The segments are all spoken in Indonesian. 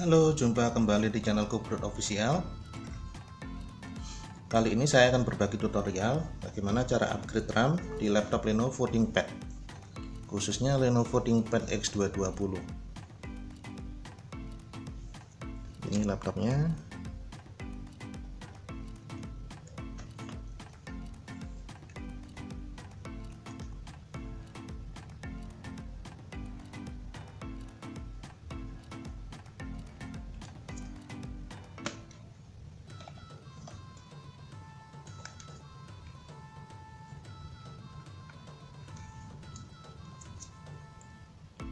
Halo, jumpa kembali di channelku Brod Official. Kali ini saya akan berbagi tutorial bagaimana cara upgrade RAM di laptop Lenovo ThinkPad, khususnya Lenovo ThinkPad X220. Ini laptopnya.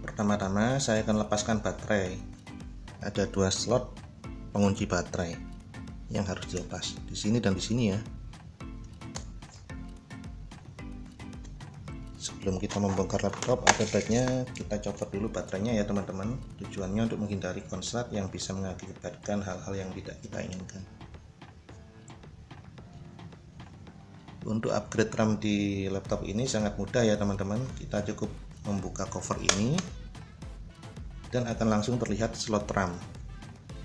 Pertama-tama saya akan lepaskan baterai. Ada dua slot pengunci baterai yang harus dilepas, di sini dan di sini ya. Sebelum kita membongkar laptop, ada baiknya kita copot dulu baterainya ya teman-teman. Tujuannya untuk menghindari konslet yang bisa mengakibatkan hal-hal yang tidak kita inginkan. Untuk upgrade RAM di laptop ini sangat mudah ya teman-teman. Kita cukup membuka cover ini dan akan langsung terlihat slot RAM.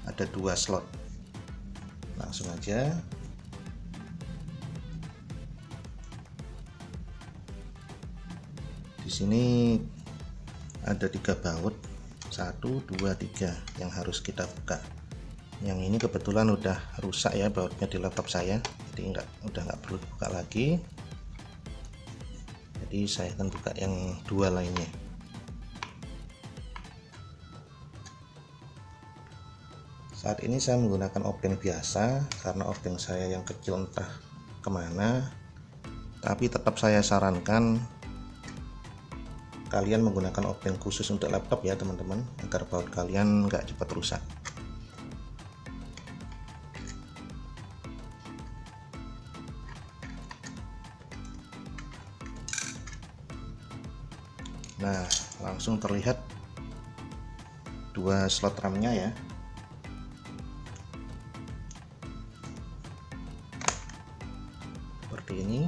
Ada dua slot. Langsung aja. Di sini ada 3 baut, 1, 2, 3 yang harus kita buka. Yang ini kebetulan udah rusak ya bautnya di laptop saya, jadi udah nggak perlu buka lagi. Jadi saya akan buka yang dua lainnya. Saat ini saya menggunakan obeng biasa karena obeng saya yang kecil entah kemana, tapi tetap saya sarankan kalian menggunakan obeng khusus untuk laptop ya teman-teman, agar baut kalian nggak cepat rusak. Nah, langsung terlihat dua slot RAM-nya ya. Seperti ini.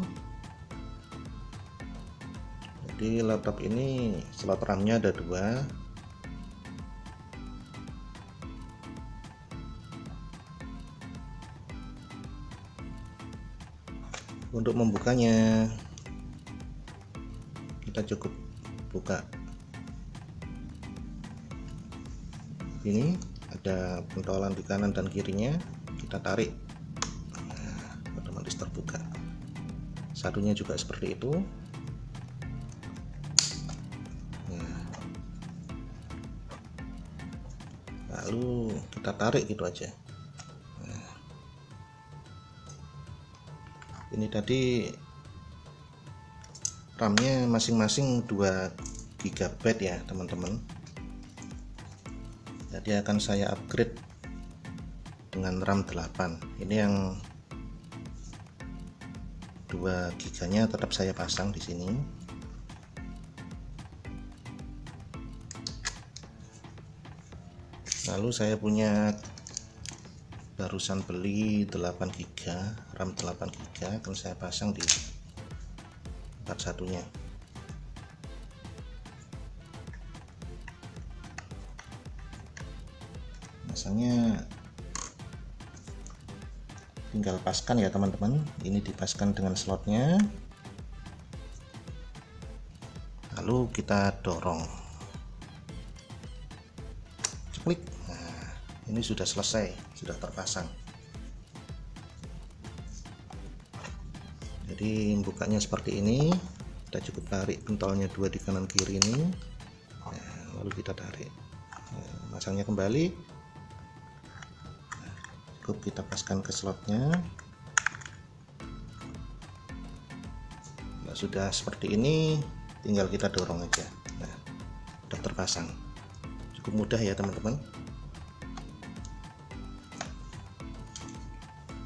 Jadi laptop ini slot RAM-nya ada 2. Untuk membukanya kita cukup buka ini, ada pentolan di kanan dan kirinya, kita tarik, nah, otomatis terbuka. Satunya juga seperti itu. Nah, lalu kita tarik gitu aja. Nah, ini tadi RAM-nya masing-masing 2 GB ya teman-teman. Jadi akan saya upgrade dengan RAM 8. Ini yang 2 GB-nya tetap saya pasang di sini. Lalu saya punya barusan beli 8 GB, RAM 8 GB akan saya pasang di part satunya. Masangnya tinggal paskan ya teman-teman. Ini dipaskan dengan slotnya, lalu kita dorong, klik. Nah, ini sudah selesai, sudah terpasang. Jadi bukanya seperti ini. Kita cukup tarik pentolnya 2 di kanan kiri ini. Nah, lalu kita tarik. Nah, masangnya kembali. Nah, cukup kita paskan ke slotnya. Nah, sudah seperti ini, tinggal kita dorong aja. Nah, sudah terpasang. Cukup mudah ya teman-teman.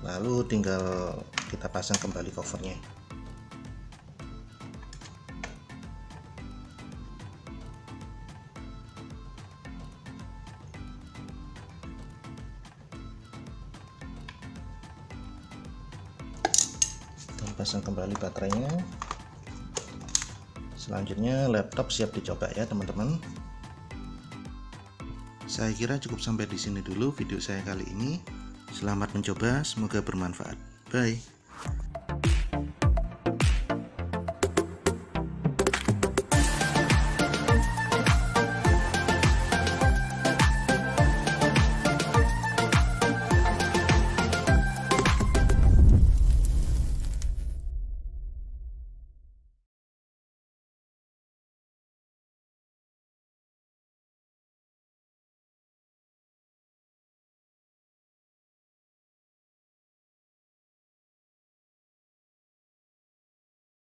Lalu tinggal kita pasang kembali covernya. Dan pasang kembali baterainya. Selanjutnya laptop siap dicoba ya teman-teman. Saya kira cukup sampai di sini dulu video saya kali ini. Selamat mencoba, semoga bermanfaat. Bye.